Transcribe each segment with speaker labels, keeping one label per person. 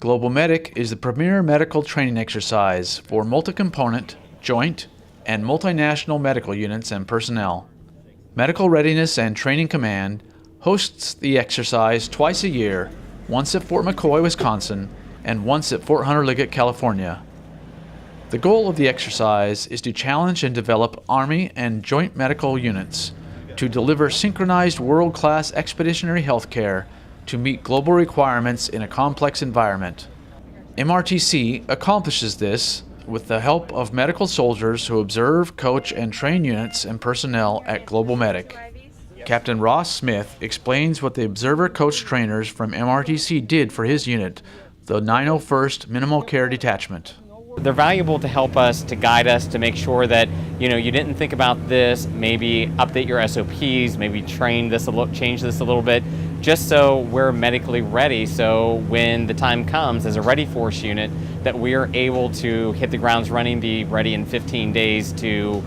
Speaker 1: Global Medic is the premier medical training exercise for multi-component, joint, and multinational medical units and personnel. Medical Readiness and Training Command hosts the exercise twice a year, once at Fort McCoy, Wisconsin, and once at Fort Hunter Liggett, California. The goal of the exercise is to challenge and develop Army and joint medical units to deliver synchronized world-class expeditionary healthcare to meet global requirements in a complex environment. MRTC accomplishes this with the help of medical soldiers who observe, coach, and train units and personnel at Global Medic. Captain Ross Smith explains what the observer coach trainers from MRTC did for his unit, the 901st Minimal Care Detachment.
Speaker 2: They're valuable to help us, to guide us, to make sure that, you didn't think about this, maybe update your SOPs, maybe change this a little bit, just so we're medically ready, so when the time comes as a ready force unit, that we are able to hit the grounds running, be ready in 15 days to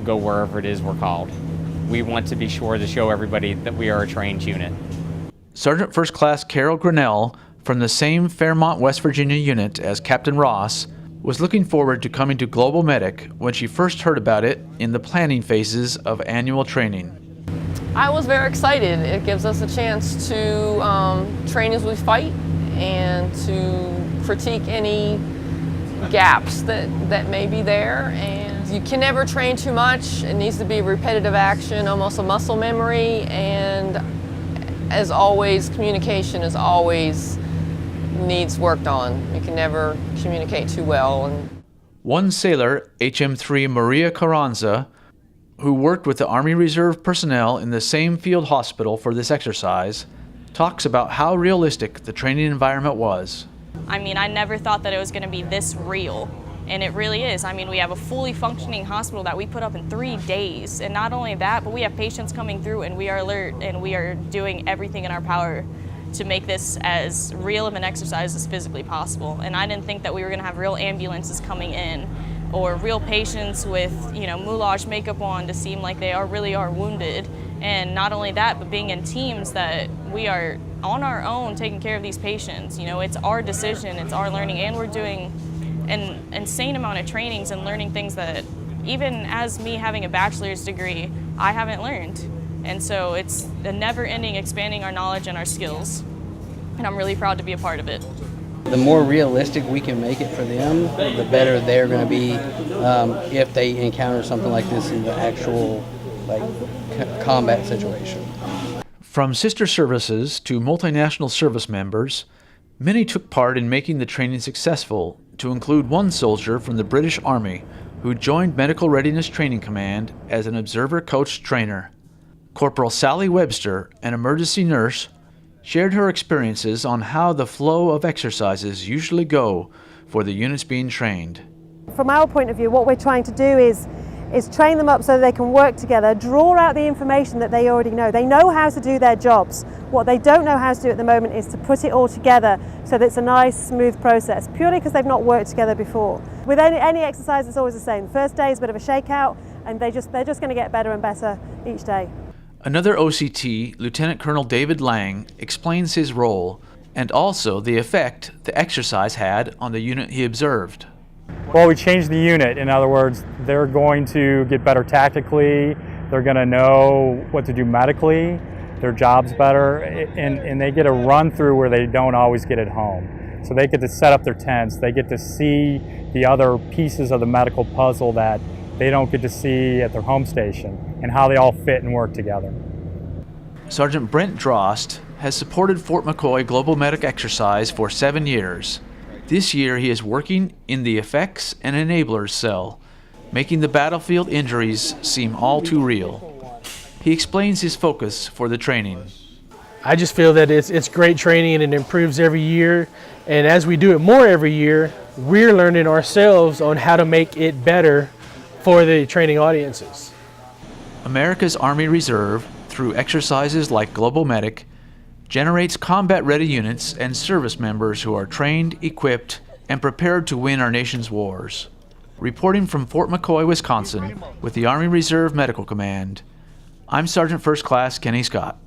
Speaker 2: go wherever it is we're called. We want to be sure to show everybody that we are a trained unit.
Speaker 1: Sergeant First Class Carol Grenell, from the same Fairmont, West Virginia unit as Captain Ross, was looking forward to coming to Global Medic when she first heard about it in the planning phases of annual training.
Speaker 3: I was very excited. It gives us a chance to train as we fight and to critique any gaps that may be there. And you can never train too much. It needs to be repetitive action, almost a muscle memory. And as always, communication is always needs worked on. You can never communicate too well.
Speaker 1: One sailor, HM3 Maria Carranza, who worked with the Army Reserve personnel in the same field hospital for this exercise, talks about how realistic the training environment was.
Speaker 4: I never thought that it was going to be this real, and it really is. We have a fully functioning hospital that we put up in 3 days, and not only that, but we have patients coming through and we are alert and we are doing everything in our power to make this as real of an exercise as physically possible. And I didn't think that we were going to have real ambulances coming in or real patients with moulage makeup on to seem like they really are wounded. And not only that, but being in teams that we are on our own taking care of these patients. It's our decision, it's our learning, and we're doing an insane amount of trainings and learning things that even as me having a bachelor's degree, I haven't learned. And so it's a never-ending expanding our knowledge and our skills. And I'm really proud to be a part of it.
Speaker 5: The more realistic we can make it for them, the better they're going to be if they encounter something like this in the actual combat situation.
Speaker 1: From sister services to multinational service members, many took part in making the training successful, to include one soldier from the British Army who joined Medical Readiness Training Command as an observer coach trainer. Corporal Sally Webster, an emergency nurse, shared her experiences on how the flow of exercises usually go for the units being trained.
Speaker 6: From our point of view, what we're trying to do is train them up so they can work together, draw out the information that they already know. They know how to do their jobs. What they don't know how to do at the moment is to put it all together so that it's a nice, smooth process, purely because they've not worked together before. With any exercise, it's always the same. The first day is a bit of a shakeout, and they're just going to get better and better each day.
Speaker 1: Another OCT, Lieutenant Colonel David Lang, explains his role and also the effect the exercise had on the unit he observed.
Speaker 7: Well, we changed the unit. In other words, they're going to get better tactically, they're going to know what to do medically, their job's better, and they get a run through where they don't always get at home. So they get to set up their tents, they get to see the other pieces of the medical puzzle that they don't get to see at their home station, and how they all fit and work together.
Speaker 1: Sergeant Brent Drost has supported Fort McCoy Global Medic exercise for 7 years. This year he is working in the Effects and Enablers cell, making the battlefield injuries seem all too real. He explains his focus for the training.
Speaker 8: I just feel that it's great training and it improves every year, and as we do it more every year, we're learning ourselves on how to make it better for the training audiences.
Speaker 1: America's Army Reserve, through exercises like Global Medic, generates combat-ready units and service members who are trained, equipped, and prepared to win our nation's wars. Reporting from Fort McCoy, Wisconsin, with the Army Reserve Medical Command, I'm Sergeant First Class Kenny Scott.